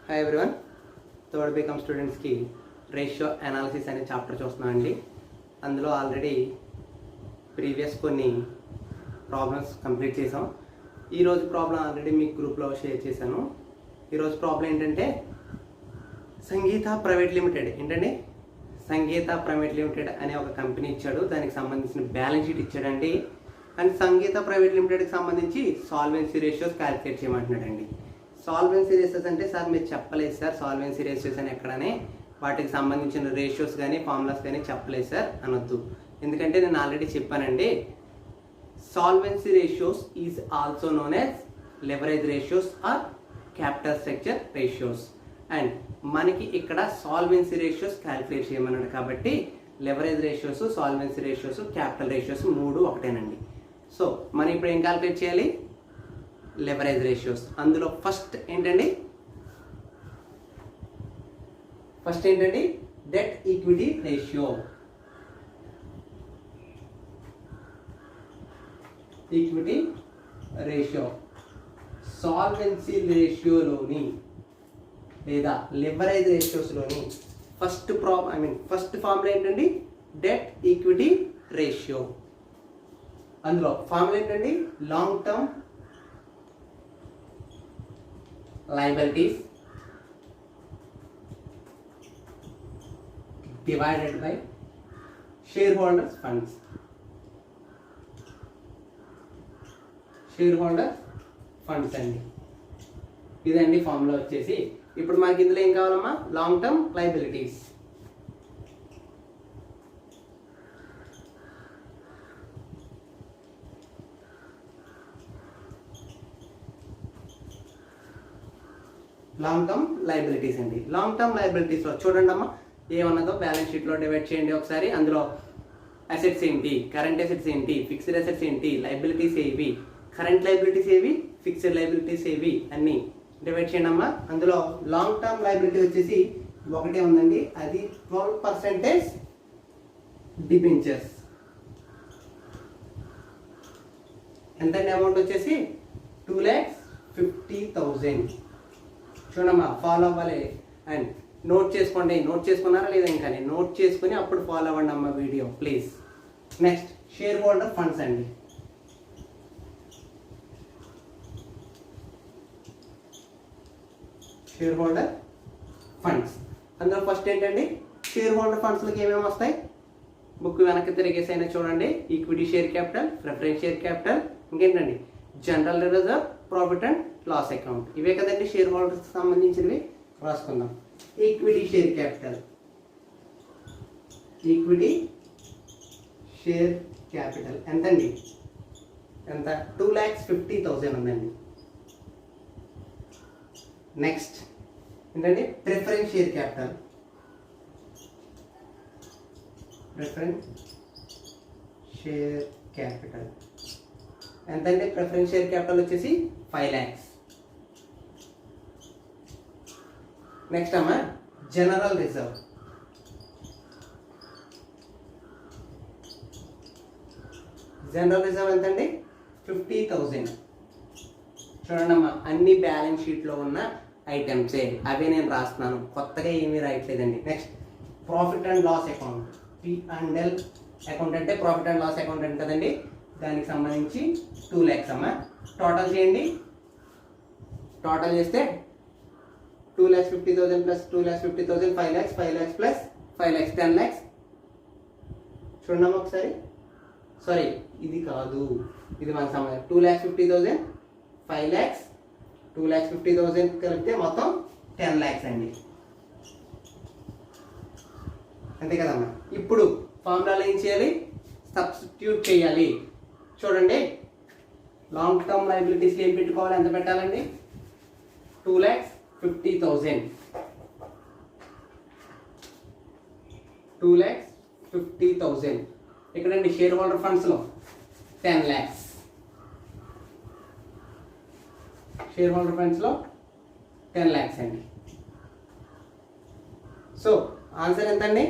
Hi everyone, third BCom స్టూడెంట్స్కి ratio analysis అనే chapter చూస్తున్నామండి. అందులో ఆల్రెడీ ప్రీవియస్ కొన్ని ప్రాబ్లమ్స్ కంప్లీట్ చేసాం. ఈరోజు ప్రాబ్లం ఆల్రెడీ మీకు గ్రూప్లో షేర్ చేశాను. ఈరోజు ప్రాబ్లం ఏంటంటే Sangeeta private limited Sangeeta private limited అనే ఒక కంపెనీ ఇచ్చాడు. దానికి సంబంధించిన బ్యాలెన్స్ షీట్ ఇచ్చాడండి. అండ్ సంగీత ప్రైవేట్ లిమిటెడ్కి సంబంధించి సాల్వెన్సీ రేషియోస్ క్యాలిక్యులేట్ చేయమంటున్నాడండి. సాల్వెన్సీ రేషియోస్ అంటే సార్ మీరు చెప్పలేదు సార్ సాల్వెన్సీ రేషియోస్ అని ఎక్కడనే వాటికి సంబంధించిన రేషియోస్ కానీ ఫార్ములాస్ కానీ చెప్పలేదు సార్ అనొద్దు. ఎందుకంటే నేను ఆల్రెడీ చెప్పానండి, solvency ratios is also known as leverage ratios or capital structure ratios. And మనకి ఇక్కడ సాల్వెన్సీ రేషియోస్ క్యాలిక్యులేట్ చేయమన్నాడు కాబట్టి leverage ratios, solvency ratios, capital ratios మూడు ఒకటేనండి. సో మనం ఇప్పుడు ఏం క్యాలిక్యులేట్ చేయాలి? Leverage ratios. అందులో ఫస్ట్ ఏంటండి debt equity ratio. Equity ratio solvency రేషియోలోని లేదా లెవరేజ్ రేషియోస్లోని ఫస్ట్ ఫార్ములా ఏంటండి? Debt equity ratio. అందులో ఫార్ములా ఏంటండి? Long term liabilities divided by shareholders funds. shareholders funds అండి. ఇదండి ఫార్ములా వచ్చేసి. ఇప్పుడు మనకి ఇందులో ఏం కావాలమ్మా? Long term liabilities. Long term liabilities అండి. లాంగ్ టర్మ్ లయబిలిటీస్లో చూడండి అమ్మా, ఏమన్నదో బ్యాలెన్స్ షీట్లో డివైడ్ చేయండి ఒకసారి. అందులో అసెట్స్ ఏంటి, కరెంట్ అసెట్స్ ఏంటి, ఫిక్స్డ్ అసెట్స్ ఏంటి, లయబిలిటీస్ ఏవి, కరెంట్ లయబిలిటీస్ ఏవి, ఫిక్స్డ్ లయబిలిటీస్ ఏవి అన్నీ డివైడ్ చేయండి అమ్మా. అందులో లాంగ్ టర్మ్ లయబిలిటీ వచ్చేసి ఒకటే ఉందండి, అది 12% డిబెంచర్స్. ఎంతండి అమౌంట్ వచ్చేసి? 2,50,000. చూడమ్మా, ఫాలో అవ్వాలి అండ్ నోట్ చేసుకోండి. నోట్ చేసుకున్నారా లేదా? ఇంకా నోట్ చేసుకుని అప్పుడు ఫాలో అవ్వండి అమ్మ video please. Next share holder funds అండి. షేర్ హోల్డర్ ఫండ్స్ అందులో ఫస్ట్ ఏంటండి? షేర్ హోల్డర్ ఫండ్స్లోకి ఏమేమి వస్తాయి? బుక్ వెనక్కి తిరిగేసి అయినా చూడండి. Equity share capital, preference share capital, ఇంకేంటండి general reserve, profit and loss account. ఇవే కదండి షేర్ హోల్డర్స్ సంబంధించినవి. రాసుకుందాం. Equity share capital. Equity share capital ఎంతండి? ఎంత? 2,50,000 ఉందండి. నెక్స్ట్ ఏంటండి? Preference share capital. Preference share capital ఎంతండి? ప్రిఫరెన్స్ షేర్ క్యాపిటల్ వచ్చేసి 5 lakhs. నెక్స్ట్ అమ్మా జనరల్ రిజర్వ్. జనరల్ రిజర్వ్ ఎంతండి? 50,000. చూడండి అమ్మా, అన్ని బ్యాలెన్స్ షీట్లో ఉన్న ఐటమ్సే అవి నేను రాస్తున్నాను, కొత్తగా ఏమీ రాయట్లేదండి. Next profit and loss account. P&L account అంటే ప్రాఫిట్ అండ్ లాస్ అకౌంట్ అంటే కదండి, దానికి సంబంధించి 2 lakhs అమ్మా. టోటల్ చేయండి. టోటల్ చేస్తే 2,50,000 plus 2,50,000 5 lakhs, 5 lakhs plus 5 lakhs 10 lakhs. చూడమ్మా ఒకసారి. సారీ, ఇది కాదు, ఇది మనకు సంబంధం. 2,50,000 5 lakhs 2,50,000 కలిపితే మొత్తం 10 lakhs అండి. అంతే కదమ్మా. ఇప్పుడు ఫార్ములాలో ఏం చేయాలి? సబ్స్టిట్యూట్ చేయాలి. చూడండి, లాంగ్ టర్మ్ లయబిలిటీస్లో ఏం పెట్టుకోవాలి? ఎంత పెట్టాలండి? 2,50,000. 2,50,000. ఇక్కడండి షేర్ హోల్డర్ ఫండ్స్లో 10 lakhs. షేర్ హోల్డర్ ఫండ్స్లో 10 lakhs అండి. సో ఆన్సర్ ఎంతండి?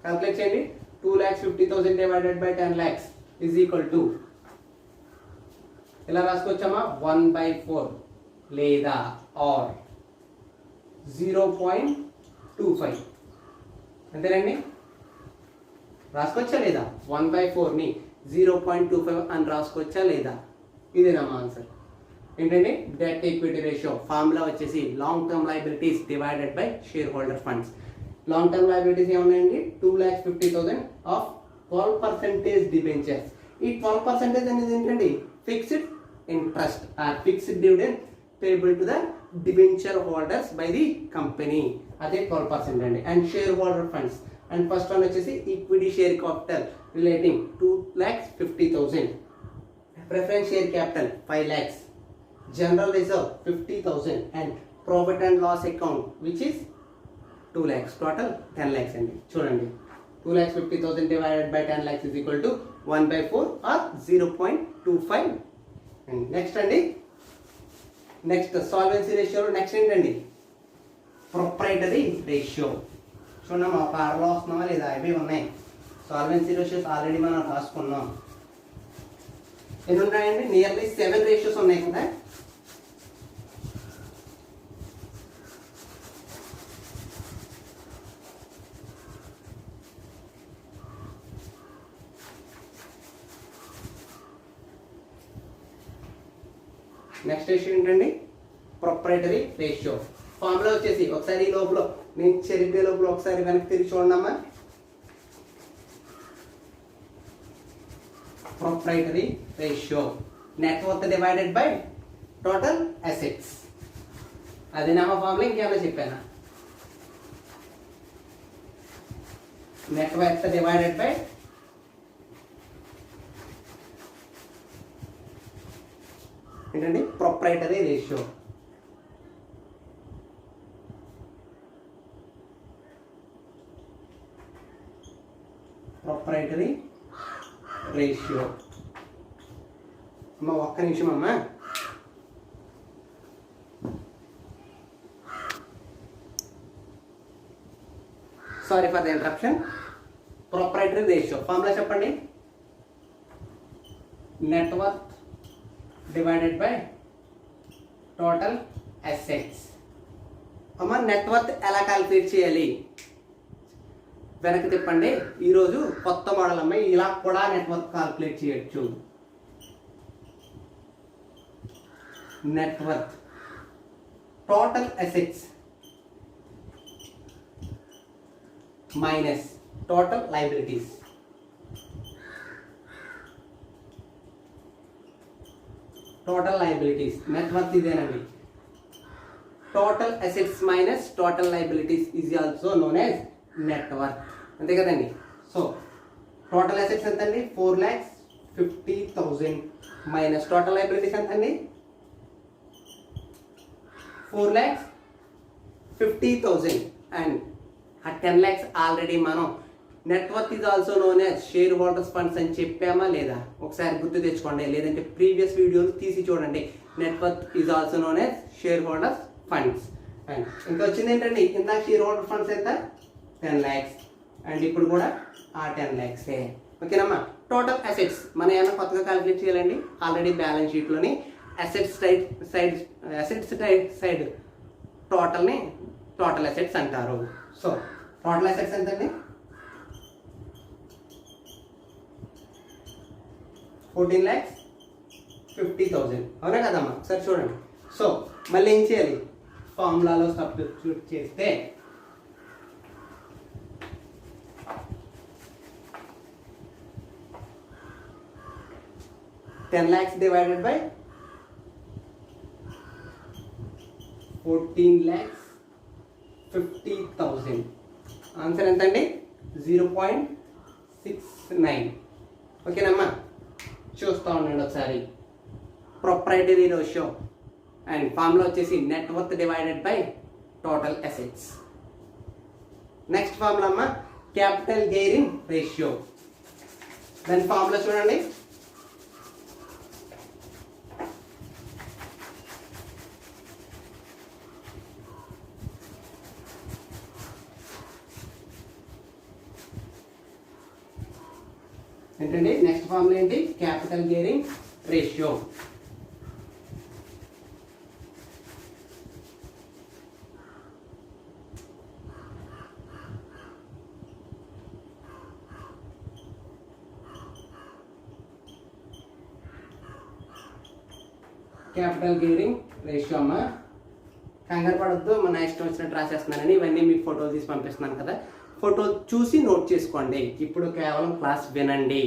క్యాల్కులేట్ చేయండి. 2,50,000 divided by 10 lakhs is equal to ఇలా రాసుకోవచ్చమ్మా 1/4 లేదా ఆర్ 0.25 అంతేనండి. రాసుకోవచ్చా లేదా? 1/4ని 0.25 అని రాసుకోవచ్చా లేదా? ఇదేనా ఆన్సర్. ఏంటండి? డెట్ ఈక్విటీ రేషియో ఫార్ములా వచ్చేసి long term liabilities divided by share holder funds. Long term liabilities ఏమున్నాయండి? 2,50,000 ఆఫ్ 12% డిబెంచర్స్. ఈ 12% అనేది ఏంటండి? Fixed interest or fixed dividend payable to the debenture holders by the company. అదే 12% అండి. And share holder funds. And first one వచ్చేసి equity share capital relating 2,50,000. Preference share capital 5 lakhs. General reserve 50,000 and profit and loss account which is 2 lakhs. Total 10 lakhs అండి. చూడండి, 2,50,000 divided by 10 lakhs is equal to 1/4 or 0.25. And next అండి, next solvency ratio. Next ఏంటండి? Proprietary ratio. చూడండి మా పాటలో వస్తున్నామా లేదా? ఇవి ఉన్నాయి. సాల్వెన్సీ రేషియోస్ ఆల్రెడీ మనం రాసుకున్నాం. ఎన్ని ఉన్నాయండి? నియర్లీ 7 రేషియోస్ ఉన్నాయి కదా. నెక్స్ట్ రేషియో ఏంటండి? Proprietary ratio. ఫార్ములా వచ్చేసి ఒకసారి ఈ లోపల నేను చెరిపే లోపల ఒకసారి వెనక్కి తిరిగి చూడమ్మా. Proprietary ratio net worth divided by total assets. అదేనామా ఫార్ములా? ఇంకేమైనా చెప్పానా? నెట్ వర్త్ డివైడెడ్ బై ఏంటండి? Proprietary ratio. Proprietary ratio. అమ్మ ఒక్క నిమిషం అమ్మా. Sorry for the interruption. Proprietary ratio formula చెప్పండి. Net worth divided by total assets. అమ్మ నెట్ వర్త్ ఎలా క్యాలిక్యులేట్ చేయాలి? వెనక్కి తిప్పండి. ఈరోజు కొత్త మోడల్ అమ్మ, ఇలా కూడా నెట్ వర్త్ క్యాలిక్యులేట్ చేయొచ్చు. Net worth total assets minus total liabilities. Total liabilities net worth ఇదేనండి. Total assets minus total liabilities is also known as net worth. అంతే కదండి. సో టోటల్ అసెట్స్ ఎంత అండి? 4,50,000 మైనస్ టోటల్ లయబిలిటీస్ ఎంత అండి? 4,50,000 and ఆ 10 lakhs already మనం net worth is also known as share holders funds అని చెప్పామా లేదా? ఒకసారి గుర్తు తెచ్చుకోండి, లేదంటే ప్రీవియస్ వీడియోలు తీసి చూడండి. Net worth is also known as share holders funds. And ఇంకా వచ్చింది ఏంటండి? ఇందాక షేర్ హోల్డర్ ఫండ్స్ ఎంత? 10 lakhs. అండ్ ఇప్పుడు కూడా ఆ 10 lakhs. ఓకేనమ్మా. టోటల్ అసెట్స్ మనం ఏమైనా కొత్తగా క్యాలిక్యులేట్ చేయాలండి? ఆల్రెడీ బ్యాలెన్స్ షీట్లోని అసెట్స్ సైడ్ టోటల్ని టోటల్ అసెట్స్ అంటారు. సో టోటల్ అసెట్స్ ఎంతండి? 14,50,000. అవునా కదమ్మా? సరే చూడండి. సో మళ్ళీ ఏం చేయాలి? ఫార్ములాలో సబ్స్టిట్యూట్ చేస్తే $10 lakhs డివైడెడ్ బై 14,50,000. ఆన్సర్ ఎంత అండి? 0.69. ఓకేనమ్మా. చూస్తూ ఉండండి ఒకసారి. ప్రొప్రైటరీ రేషియో అండ్ ఫార్ములా వచ్చేసి net worth divided by total assets. Next formula అమ్మా క్యాపిటల్ గెయిరింగ్ రేషియో. దాని ఫార్ములా చూడండి. ఏంటండి నెక్స్ట్ ఫార్ములా ఏంటి? Capital gearing ratio. Capital gearing ratio అమ్మ. కంగారు పడద్దు, మన ఇష్టం వచ్చినట్టు రాసేస్తున్నానని ఇవన్నీ మీకు ఫోటోలు తీసి పంపిస్తున్నాను కదా, ఫోటో చూసి నోట్ చేసుకోండి. ఇప్పుడు కేవలం క్లాస్ వినండి.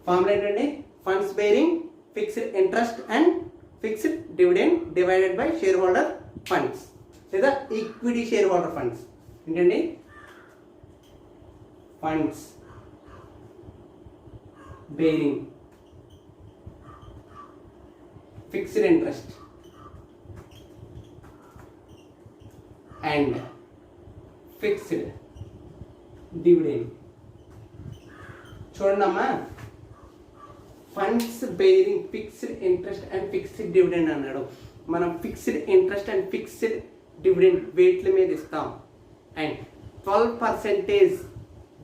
ఫార్ములా ఏంటండి? Funds bearing fixed interest and fixed dividend divided by share holder funds లేదా ఈక్విటీ షేర్ హోల్డర్ ఫండ్స్. ఏంటండి? Funds bearing fixed interest and fixed dividend. చూడండి అమ్మా, funds bearing fixed interest and fixed dividend అన్నాడు. మనం fixed interest and fixed dividend వెయిట్ల మీద ఇస్తాం. And 12%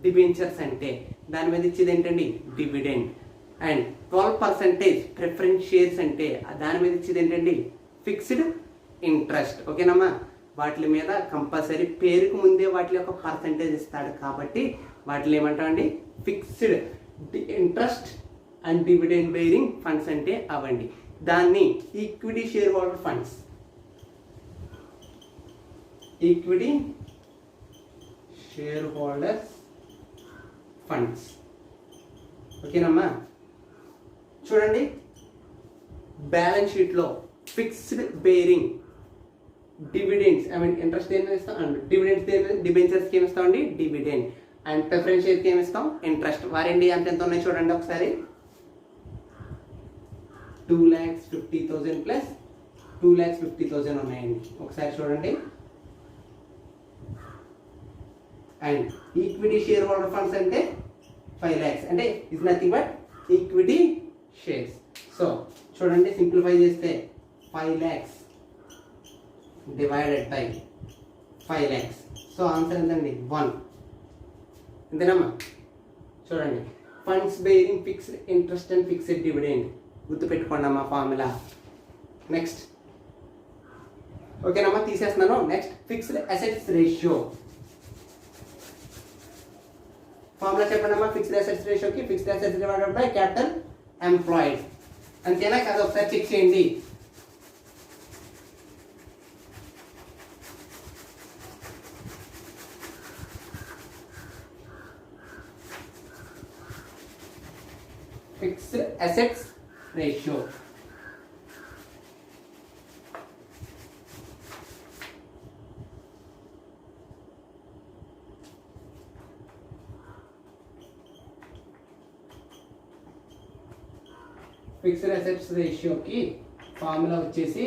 debentures అంటే దాని మీద ఇచ్చేది ఏంటండి? డివిడెండ్. అండ్ 12% ప్రిఫరెన్స్ షేర్స్ అంటే దాని మీద ఇచ్చేది ఏంటండి? Fixed interest. ఓకేనమ్మా? వాటి మీద కంపల్సరీ పేరుకు ముందే వాటి యొక్క పర్సంటేజ్ ఇస్తాడు కాబట్టి వాటిని ఏమంటామండి? Fixed interest and dividend bearing funds అంటే అవండి. దాన్ని equity share holder funds, equity share holders funds. ఓకేనమ్మా? చూడండి, బ్యాలెన్స్ షీట్లో fixed bearing dividends, I mean interest దేని మీద ఇస్తాం, అండ్ డివిడెండ్స్ డిబెంచర్స్కి ఏమి ఇస్తామండి? డివిడెండ్. అండ్ ప్రిఫరెన్స్ షేర్కి ఏమి ఇస్తాం? ఇంట్రెస్ట్. వారండి ఎంత ఉన్నాయి చూడండి ఒకసారి. 2,50,000 ప్లస్ 2,50,000 ఉన్నాయండి. ఒకసారి చూడండి. And equity share holder funds అంటే 5 lakhs, అంటే is nothing but equity shares. So చూడండి, సింప్లిఫై చేస్తే 5 lakhs divided by 5 lakhs. So answer ఎంతండి? 1. అంతేనమ్మా? చూడండి, funds bearing fixed interest and fixed dividend గుర్తుపెట్టుకోండి అమ్మా ఫార్ములా. నెక్స్ట్, ఓకేనమ్మా? తీసేస్తున్నాను. Next, fixed assets ratio formula చెప్పండి అమ్మా. ఫిక్స్డ్ అసెట్స్ రేషియోకి fixed assets divided by capital employed. అంతేనా కదా? ఒకసారి చెక్ చేయండి. Fixed assets ratio fixed assets రేషియోకి ఫార్ములా వచ్చేసి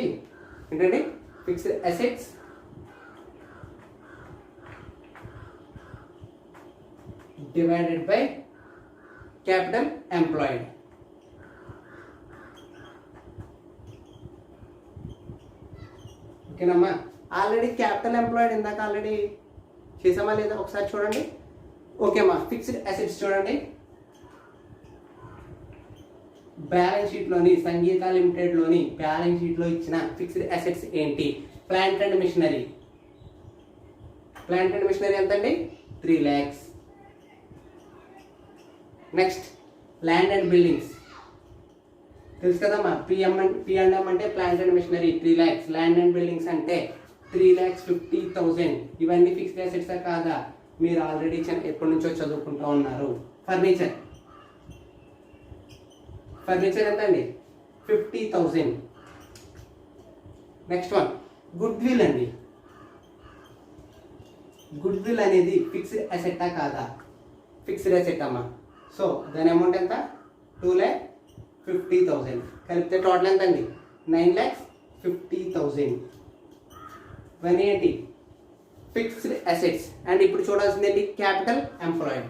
ఏంటంటే fixed assets divided by capital employed. ఓకేనమ్మా? ఆల్రెడీ క్యాపిటల్ ఎంప్లాయిడ్ ఇందాక ఆల్రెడీ చేసామా లేదా ఒకసారి చూడండి. ఓకేమ్మా? ఫిక్స్డ్ అసెట్స్ చూడండి, బ్యాలెన్స్ షీట్లోని సంగీత లిమిటెడ్లోని బ్యాలెన్స్ షీట్లో ఇచ్చిన ఫిక్స్డ్ అసెట్స్ ఏంటి? Plant and machinery. Plant and machinery ఎంతండి? 3 lakhs. Next, land and buildings తెలుసు కదమ్మా. P&M అంటే plant and machinery 3 lakhs. Land and buildings అంటే 3,50,000. ఇవన్నీ ఫిక్స్డ్ అసెట్సా కాదా? మీరు ఆల్రెడీ ఎప్పటి నుంచో చదువుకుంటూ ఉన్నారు. ఫర్నిచర్ ఎంత అండి? 50,000. నెక్స్ట్ వన్, గుడ్ విల్ అండి. గుడ్ విల్ అనేది ఫిక్స్డ్ అసెట్టా కాదా? ఫిక్స్డ్ అసెట్ అమ్మా. సో దాని అమౌంట్ ఎంత? 2,50,000. కలిపితే టోటల్ ఎంత అండి? 9,50,000. ఇవన్నీ ఏంటి? Fixed assets. అండ్ ఇప్పుడు చూడాల్సింది ఏంటి? Capital employed.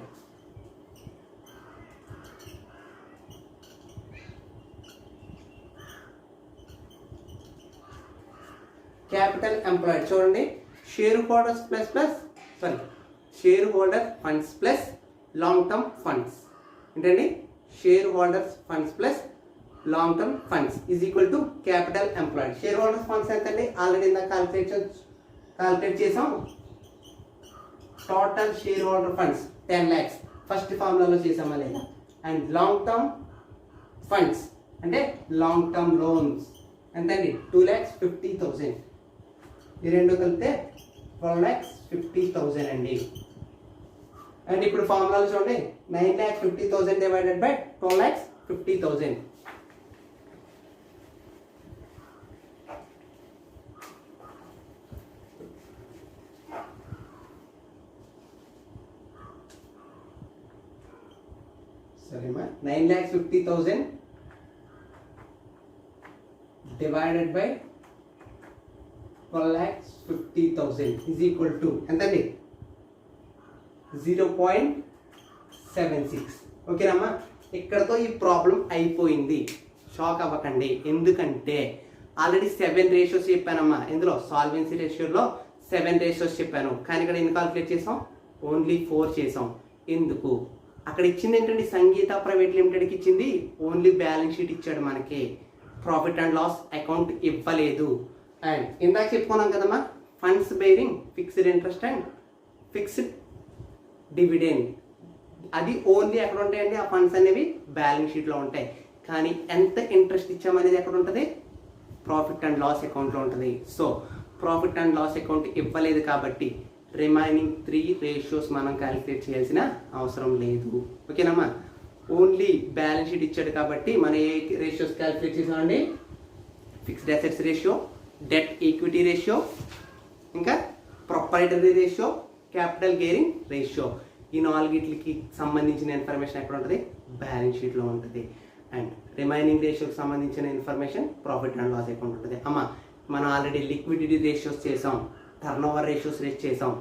క్యాపిటల్ ఎంప్లాయిడ్ చూడండి, share holders share holder funds plus long term funds. ఏంటండి? Share holders funds plus long term funds is equal to capital employed. Share holders funds ఎంతండి? Already ఇందాక calculate చేసాం. Total share holder funds 10 lakhs. First ఫార్ములాలో చేసామా లేదా? And long term funds అంటే long term loans ఎంత అండి 2,50,000. ఈ రెండు కలిపితే 12,50,000 అండి. అండ్ ఇప్పుడు ఫార్ములాలు చూడండి, 9,50,000 divided by 12,50,000. సరేమా, 9,50,000 divided by 12,50,000 is equal to ఎంతండి 0.76. ఓకేనమ్మా, ఇక్కడతో ఈ ప్రాబ్లం అయిపోయింది. షాక్ అవ్వకండి, ఎందుకంటే ఆల్రెడీ 7 రేషియోస్ చెప్పానమ్మా. ఇందులో సాల్వెన్సీ రేషియోలో 7 రేషియోస్ చెప్పాను, కానీ ఇక్కడ ఎన్ని కాల్కులేట్ చేసాం? ఓన్లీ 4 చేసాం. ఎందుకు? అక్కడ ఇచ్చింది ఏంటండి, సంగీత ప్రైవేట్ లిమిటెడ్కి ఇచ్చింది ఓన్లీ బ్యాలెన్స్ షీట్ ఇచ్చాడు, మనకి ప్రాఫిట్ అండ్ లాస్ అకౌంట్ ఇవ్వలేదు. అండ్ ఇందాక చెప్పుకున్నాం కదమ్మా, funds bearing fixed interest and fixed dividend, అది ఓన్లీ ఎక్కడ ఉంటాయండి? ఆ ఫండ్స్ అనేవి బ్యాలెన్స్ షీట్లో ఉంటాయి. కానీ ఎంత ఇంట్రెస్ట్ ఇచ్చామనేది ఎక్కడ ఉంటుంది? ప్రాఫిట్ అండ్ లాస్ అకౌంట్లో ఉంటుంది. So profit and loss account ఇవ్వలేదు కాబట్టి రిమైనింగ్ 3 రేషియోస్ మనం క్యాలిక్యులేట్ చేయాల్సిన అవసరం లేదు. ఓకేనమ్మా, ఓన్లీ బ్యాలెన్స్ షీట్ ఇచ్చాడు కాబట్టి మనం ఏ రేషియోస్ క్యాలిక్యులేట్ చేసామండి? Fixed assets ratio, debt equity ratio, ఇంకా ప్రొపరైటరీ రేషియో, క్యాపిటల్ గేరింగ్ రేషియో. ఈ 4కి సంబంధించిన ఇన్ఫర్మేషన్ ఎక్కడ ఉంటుంది? బ్యాలెన్స్ షీట్లో ఉంటుంది. అండ్ రిమైనింగ్ రేషియోకి సంబంధించిన information profit and loss account ఉంటుంది. అమ్మ, మనం ఆల్రెడీ లిక్విడిటీ రేషియోస్ చేసాం, టర్నోవర్ రేషియోస్ చేసాం,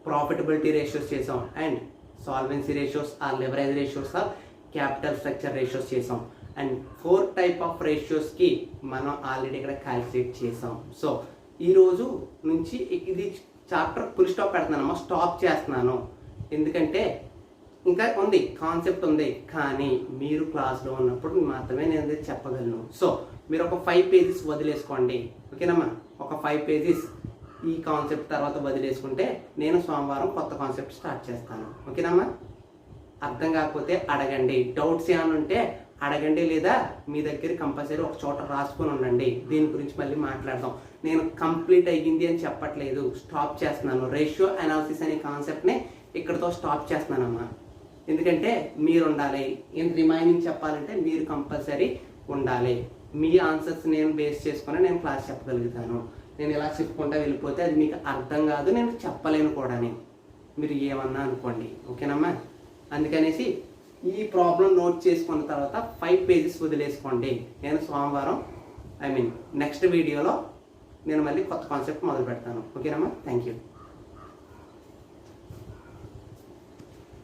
ప్రాఫిటబిలిటీ రేషియోస్ చేసాం, and solvency ratios or leverage ratios or capital structure ratios చేసాం. అండ్ 4 టైప్ ఆఫ్ రేషియోస్కి మనం ఆల్రెడీ ఇక్కడ క్యాలిక్యులేట్ చేసాం. సో ఈరోజు నుంచి ఇది చాప్టర్ ఫుల్ స్టాప్ పెడుతున్నానమ్మా, స్టాప్ చేస్తున్నాను. ఎందుకంటే ఇంకా ఉంది, కాన్సెప్ట్ ఉంది, కానీ మీరు క్లాస్లో ఉన్నప్పుడు మాత్రమే నేను ఇది చెప్పగలను. సో మీరు ఒక 5 పేజెస్ వదిలేసుకోండి. ఓకేనమ్మా, ఒక 5 పేజెస్ ఈ కాన్సెప్ట్ తర్వాత వదిలేసుకుంటే నేను సోమవారం కొత్త కాన్సెప్ట్ స్టార్ట్ చేస్తాను. ఓకేనమ్మా, అర్థం కాకపోతే అడగండి, డౌట్స్ ఏమైనా ఉంటే అడగండి, లేదా మీ దగ్గర కంపల్సరీ ఒక చోట రాసుకొని ఉండండి. దీని గురించి మళ్ళీ మాట్లాడదాం. నేను కంప్లీట్ అయ్యింది అని చెప్పట్లేదు, స్టాప్ చేస్తున్నాను. రేషియో అనాలిసిస్ అనే కాన్సెప్ట్ని ఇక్కడతో స్టాప్ చేస్తున్నానమ్మా. ఎందుకంటే మీరు ఉండాలి, రిమైనింగ్ చెప్పాలంటే మీరు కంపల్సరీ ఉండాలి. మీ ఆన్సర్స్ నేను బేస్ చేసుకుని నేను క్లాస్ చెప్పగలుగుతాను. నేను ఇలా చెప్పుకుంటా వెళ్ళిపోతే అది మీకు అర్థం కాదు, నేను చెప్పలేను కూడా. మీరు ఏమన్నా అనుకోండి. ఓకేనమ్మా, అందుకనేసి ఈ ప్రాబ్లం నోట్ చేసుకున్న తర్వాత 5 పేజెస్ వదిలేసుకోండి. నేను సోమవారం నెక్స్ట్ వీడియోలో నేను మళ్ళీ కొత్త కాన్సెప్ట్ మొదలు పెడతాను. ఓకేనమ్మా, థ్యాంక్ యూ.